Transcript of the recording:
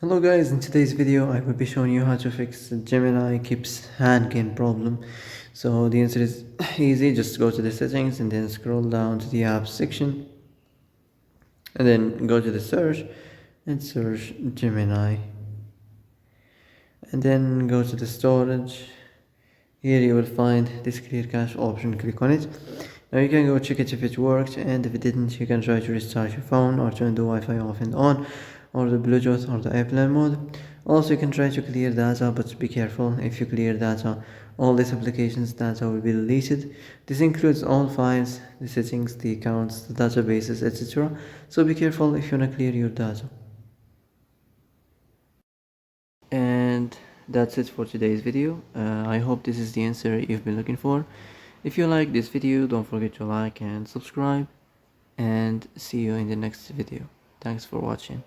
Hello guys, in today's video I will be showing you how to fix the Gemini keeps hanging problem. So the answer is easy. Just go to the settings and then scroll down to the apps section and then go to the search and search Gemini and then go to the storage. Here you will find this clear cache option. Click on it. Now you can go check it if it worked, and if it didn't you can try to restart your phone or turn the Wi-Fi off and on, or the Bluetooth or the airplane mode. Also you can try to clear data, but be careful. If you clear data, all these applications data will be deleted. This includes all files, the settings, the accounts, the databases, etc. So be careful if you want to clear your data. And that's it for today's video. I hope this is the answer you've been looking for. If you like this video, don't forget to like and subscribe, and see you in the next video. Thanks for watching.